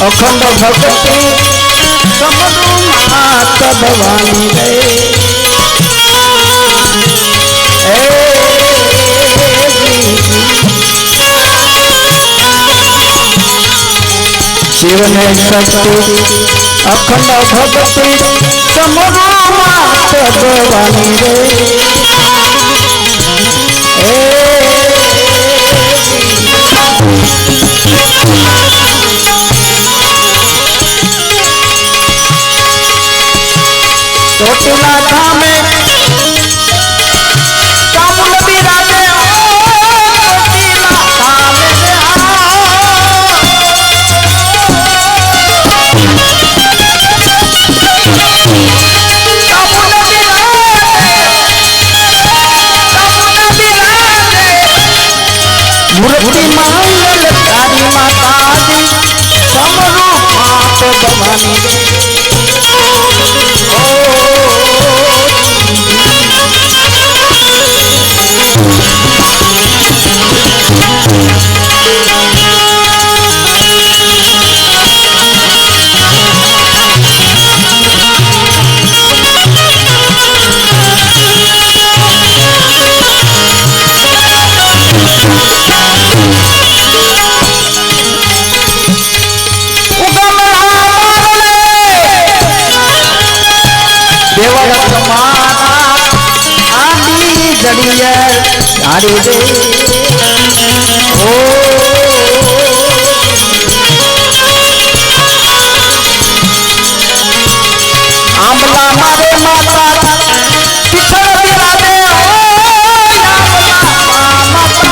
अखंड भक्ति समरु मात भवानी रे शिव ने शक्ति अखंड भक्ति समरु मात भवानी रे ચોટીલા ધામે કામુલ બિરાજે ચોટીલા ધામે કામુલ બિરાજે મૂર્તિ મંગલ તારી માતાજી સમરૂ માત ભવાની आड़ी दे ओ आमला मारे माता पिछड़ बिराजे ओ आमला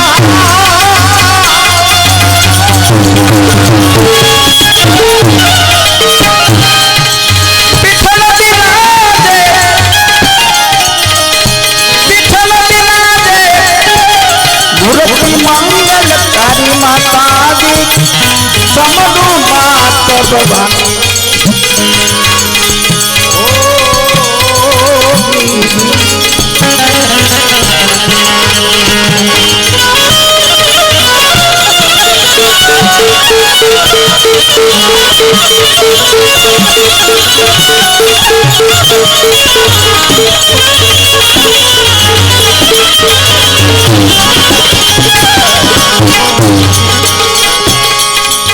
समरु मात भवानी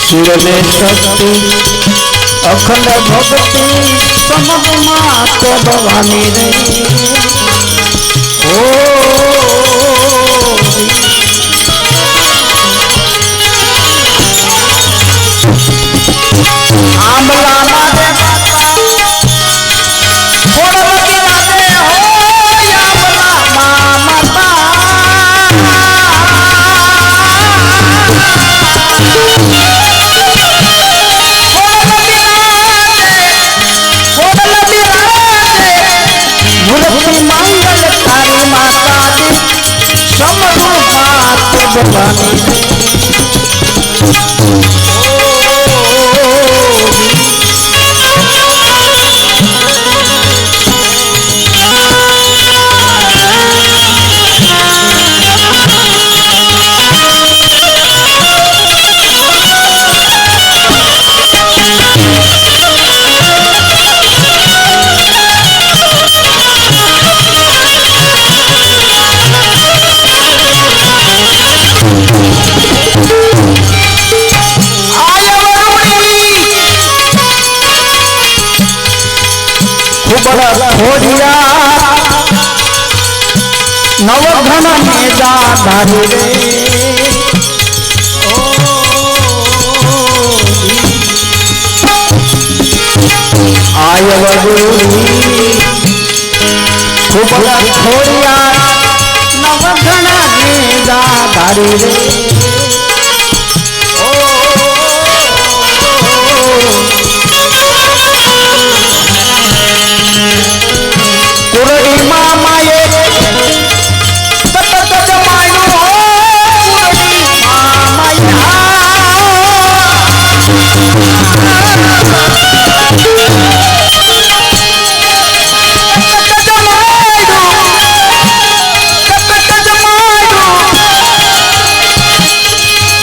शिव ने शक्ति अखंड भक्ति समरु मात भवानी रे ओ आमला मारे माता फोड़ल बिराजे हो आमला माता मंगल तारी माता जी समरु मात भवानी खोड़िया नवघन में जा धारी रे आय खूब खोड़िया नवघन में जा धारी रे कुरड़ी मामाए तत जमायो कुरड़ी मामाया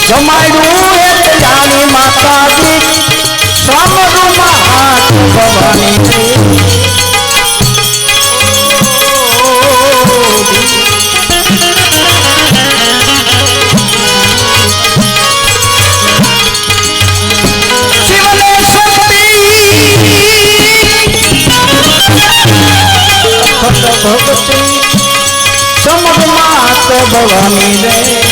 जमायु एक जानी माता दी समरु महात भवानी शिवने शक्ति भगवती समरु मात भवानी रे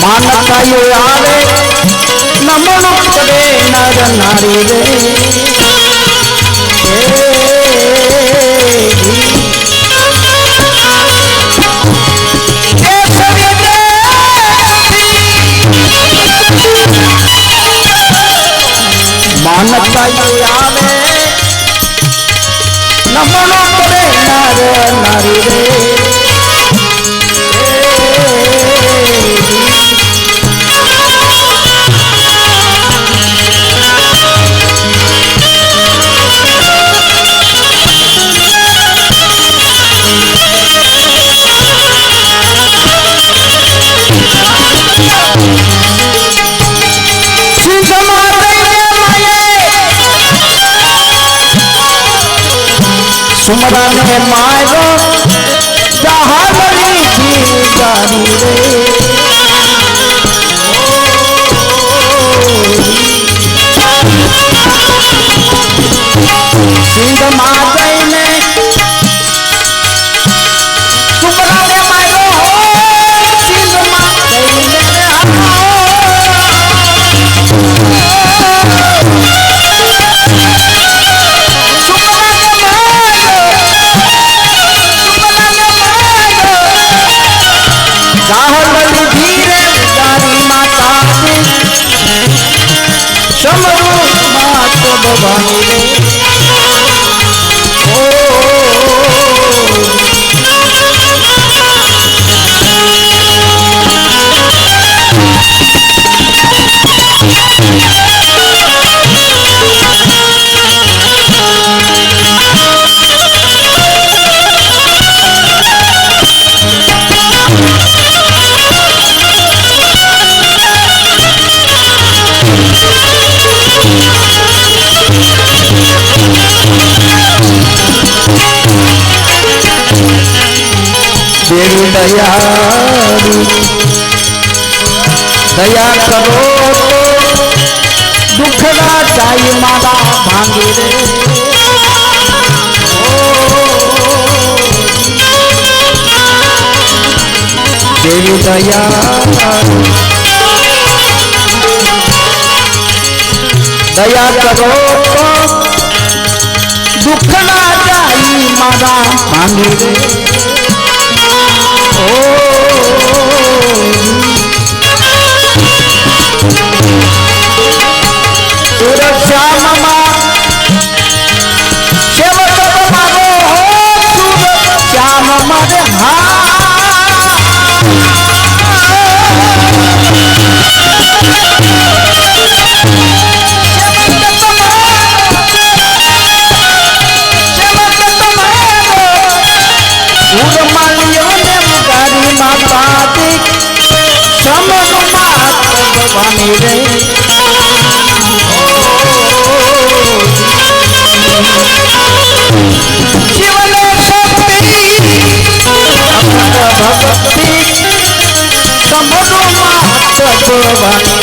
मानता यो आवे नमन करे नर नारी रे मानता यो आवे नमन करे नर नारी रे सुमरा ने मारो जहानी थी जानी रे सिंध माते ने सुमरा ने मारो सिंध माते ने धीरे जारी माता समरू मात भवानी रे देवी दयालु दया करो दुख ना चाहिए माला भांगी रे देवी दयालु दया करो दुख ना चाहिए माला भांगी रे श्यामा सेवक मारो हो श्याम मरे ભગવાન